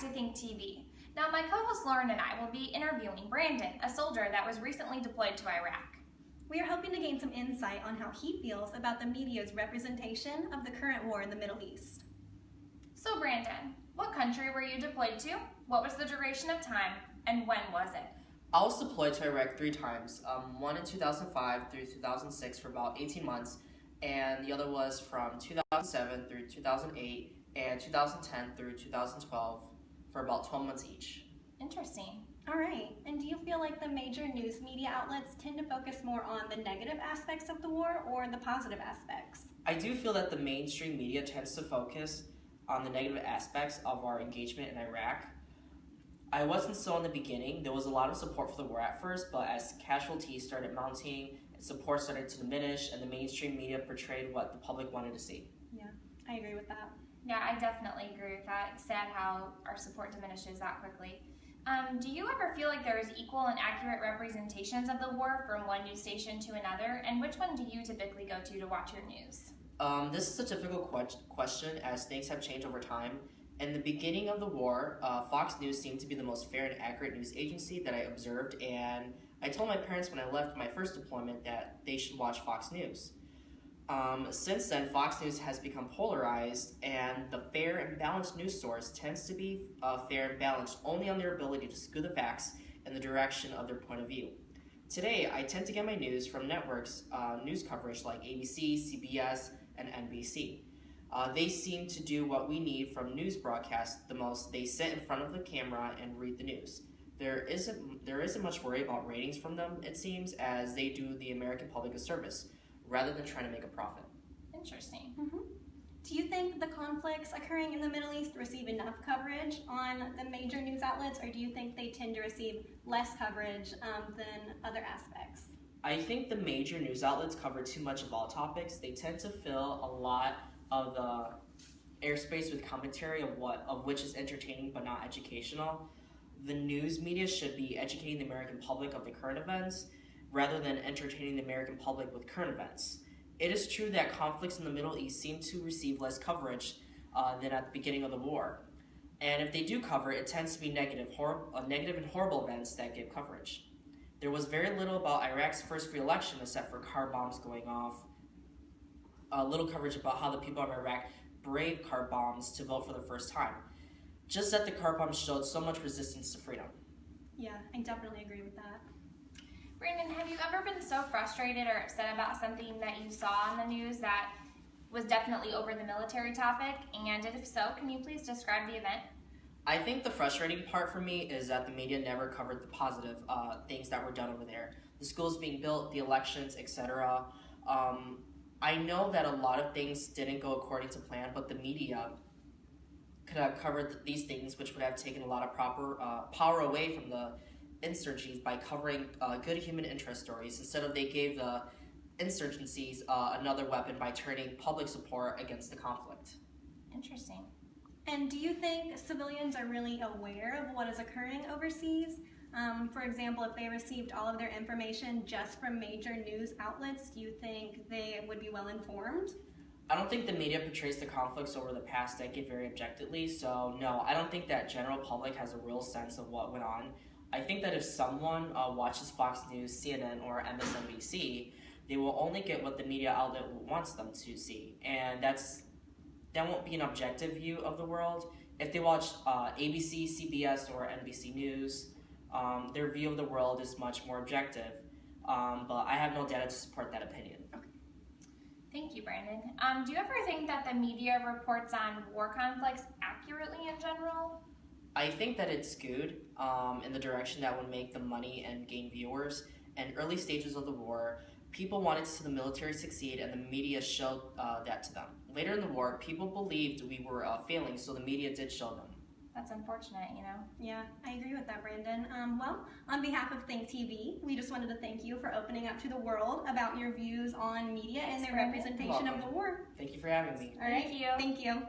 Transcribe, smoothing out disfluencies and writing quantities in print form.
to Think TV. Now, my co-host Lauren and I will be interviewing Brandon, a soldier that was recently deployed to Iraq. We are hoping to gain some insight on how he feels about the media's representation of the current war in the Middle East. So Brandon, what country were you deployed to? What was the duration of time? And when was it? I was deployed to Iraq 3 times, one in 2005 through 2006 for about 18 months, and the other was from 2007 through 2008 and 2010 through 2012 for about 12 months each. Interesting. All right, and do you feel like the major news media outlets tend to focus more on the negative aspects of the war or the positive aspects? I do feel that the mainstream media tends to focus on the negative aspects of our engagement in Iraq. I wasn't so in the beginning. There was a lot of support for the war at first, but as casualties started mounting, support started to diminish, and the mainstream media portrayed what the public wanted to see. Yeah, I agree with that. Yeah, I definitely agree with that. It's sad how our support diminishes that quickly. Do you ever feel like there is equal and accurate representations of the war from one news station to another? And which one do you typically go to watch your news? This is a difficult question as things have changed over time. In the beginning of the war, Fox News seemed to be the most fair and accurate news agency that I observed, and I told my parents when I left my first deployment that they should watch Fox News. Since then, Fox News has become polarized, and the fair and balanced news source tends to be fair and balanced only on their ability to skew the facts in the direction of their point of view. Today, I tend to get my news from networks news coverage like ABC, CBS, and NBC. They seem to do what we need from news broadcasts the most. They sit in front of the camera and read the news. There isn't much worry about ratings from them, it seems, as they do the American public a service, rather than trying to make a profit. Interesting. Mm-hmm. Do you think the conflicts occurring in the Middle East receive enough coverage on the major news outlets, or do you think they tend to receive less coverage than other aspects? I think the major news outlets cover too much of all topics. They tend to fill a lot of the airspace with commentary of which is entertaining but not educational. The news media should be educating the American public of the current events rather than entertaining the American public with current events. It is true that conflicts in the Middle East seem to receive less coverage than at the beginning of the war. And if they do cover it, tends to be negative and horrible events that get coverage. There was very little about Iraq's first free election except for car bombs going off, little coverage about how the people of Iraq braved car bombs to vote for the first time. Just that the car bombs showed so much resistance to freedom. Yeah, I definitely agree with that. Brandon, have you ever been so frustrated or upset about something that you saw on the news that was definitely over the military topic? And if so, can you please describe the event? I think the frustrating part for me is that the media never covered the positive things that were done over there. The schools being built, the elections, etc. I know that a lot of things didn't go according to plan, but the media could have covered these things, which would have taken a lot of power away from the insurgencies by covering good human interest stories. Instead of, they gave the insurgencies another weapon by turning public support against the conflict. Interesting. And do you think civilians are really aware of what is occurring overseas? For example, if they received all of their information just from major news outlets, do you think they would be well informed? I don't think the media portrays the conflicts over the past decade very objectively, so no, I don't think that general public has a real sense of what went on. I think that if someone watches Fox News, CNN, or MSNBC, they will only get what the media outlet wants them to see, and that won't be an objective view of the world. If they watch ABC, CBS, or NBC News, their view of the world is much more objective, but I have no data to support that opinion. Okay. Thank you, Brandon. Do you ever think that the media reports on war conflicts accurately in general? I think that it's skewed in the direction that would make them money and gain viewers. In early stages of the war, people wanted to see the military succeed, and the media showed that to them. Later in the war, people believed we were failing, so the media did show them. That's unfortunate, you know? Yeah, I agree with that, Brandon. Well, on behalf of Think TV, we just wanted to thank you for opening up to the world about your views on media and their representation of the war. Thank you for having me. All right. Thank you. Thank you.